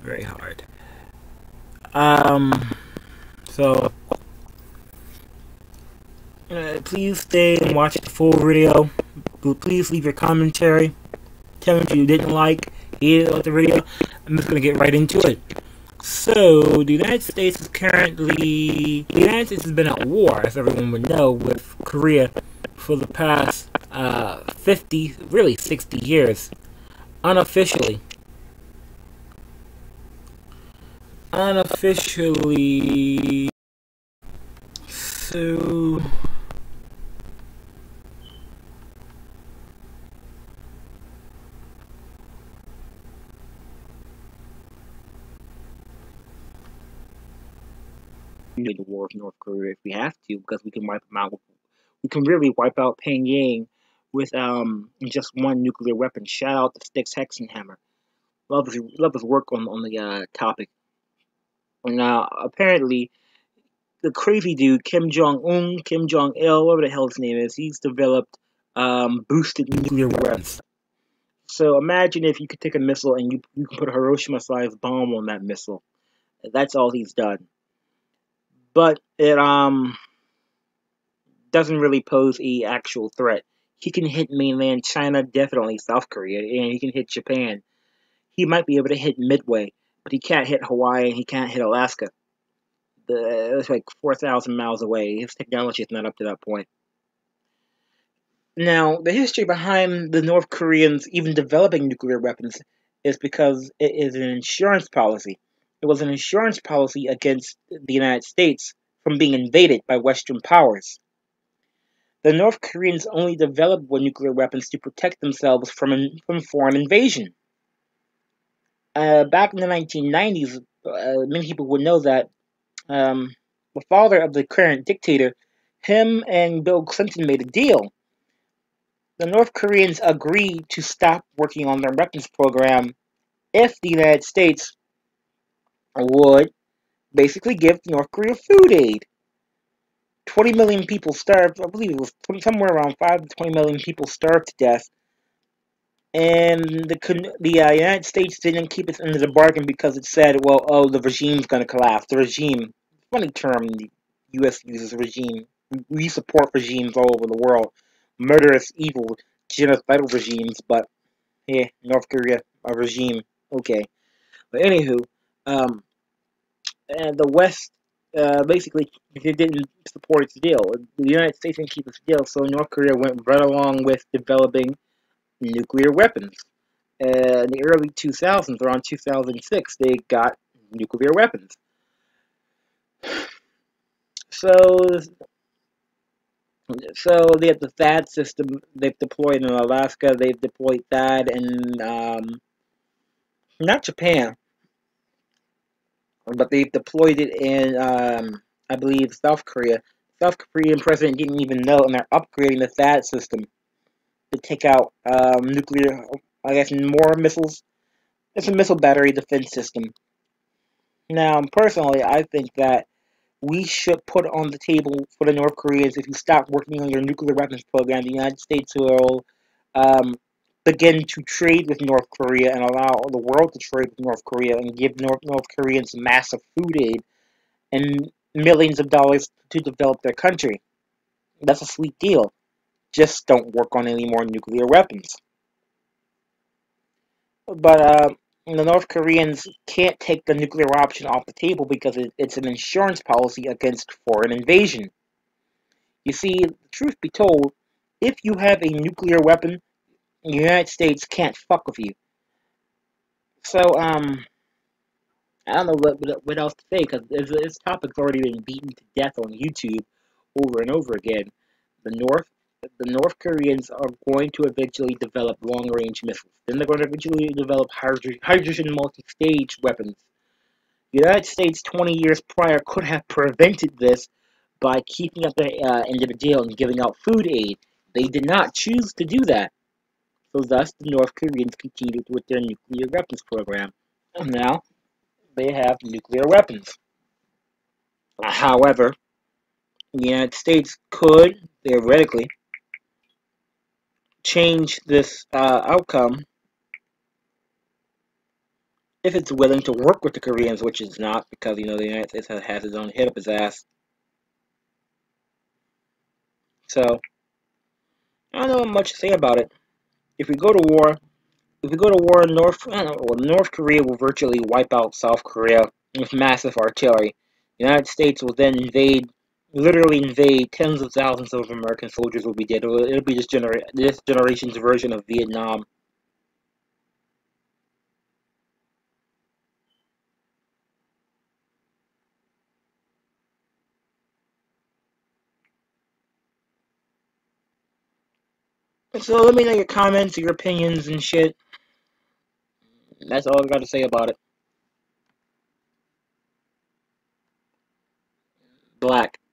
very hard. Um, so please stay and watch the full video. Please leave your commentary. Tell me if you didn't like, hated the video. I'm just gonna get right into it. So the United States has been at war, as everyone would know, with Korea for the past 50, really 60 years, unofficially. So the war with North Korea if we have to, because we can wipe them out. We can really wipe out Pyongyang with just one nuclear weapon. Shout out to Styx Hexenhammer. Love his work on the topic. Now apparently the crazy dude Kim Jong Un, Kim Jong Il, whatever the hell his name is, he's developed boosted nuclear weapons. So imagine if you could take a missile and you can put a Hiroshima-sized bomb on that missile. That's all he's done. But it doesn't really pose a actual threat. He can hit mainland China, definitely South Korea, and he can hit Japan. He might be able to hit Midway, but he can't hit Hawaii and he can't hit Alaska. It's like 4,000 miles away. His technology is not up to that point. Now, the history behind the North Koreans even developing nuclear weapons is because it is an insurance policy. It was an insurance policy against the United States from being invaded by Western powers. The North Koreans only developed nuclear weapons to protect themselves from foreign invasion. Back in the 1990s, many people would know that the father of the current dictator, him and Bill Clinton made a deal. The North Koreans agreed to stop working on their weapons program if the United States would basically give North Korea food aid. 20 million people starved. I believe it was somewhere around 5 to 20 million people starved to death. And the United States didn't keep its end of the bargain because it said, well, oh, the regime's going to collapse. The regime, funny term the U.S. uses, regime. We support regimes all over the world. Murderous, evil, genocidal regimes, but yeah, North Korea, a regime. Okay. But anywho, and the West basically didn't support its deal. The United States didn't keep its deal, so North Korea went right along with developing nuclear weapons. In the early 2000s, around 2006, they got nuclear weapons. So, so they have the THAAD system. They've deployed in Alaska. They've deployed THAAD in not Japan, but they've deployed it in I believe South Korea. South Korean president didn't even know, and they're upgrading the THAAD system to take out nuclear. I guess more missiles. It's a missile battery defense system. Now, personally, I think that we should put on the table for the North Koreans, if you stop working on your nuclear weapons program, the United States will um, begin to trade with North Korea and allow the world to trade with North Korea and give North Koreans massive food aid and millions of dollars to develop their country. That's a sweet deal. Just don't work on any more nuclear weapons. But the North Koreans can't take the nuclear option off the table because it's an insurance policy against foreign invasion. You see, truth be told, if you have a nuclear weapon, the United States can't fuck with you. So, I don't know what else to say, because this topic's already been beaten to death on YouTube over and over again. The North Koreans are going to eventually develop long-range missiles. Then they're going to eventually develop hydrogen multi-stage weapons. The United States, 20 years prior, could have prevented this by keeping up the end of the deal and giving out food aid. They did not choose to do that. So thus, the North Koreans continued with their nuclear weapons program. And now, they have nuclear weapons. However, the United States could, theoretically, change this outcome if it's willing to work with the Koreans, which it's not, because the United States has its own head up its ass. So I don't know much to say about it. If we go to war, North Korea will virtually wipe out South Korea with massive artillery. The United States will then literally invade. Tens of thousands of American soldiers will be dead. It'll be this generation's version of Vietnam. So let me know your comments, your opinions, and shit. That's all I got to say about it. Black.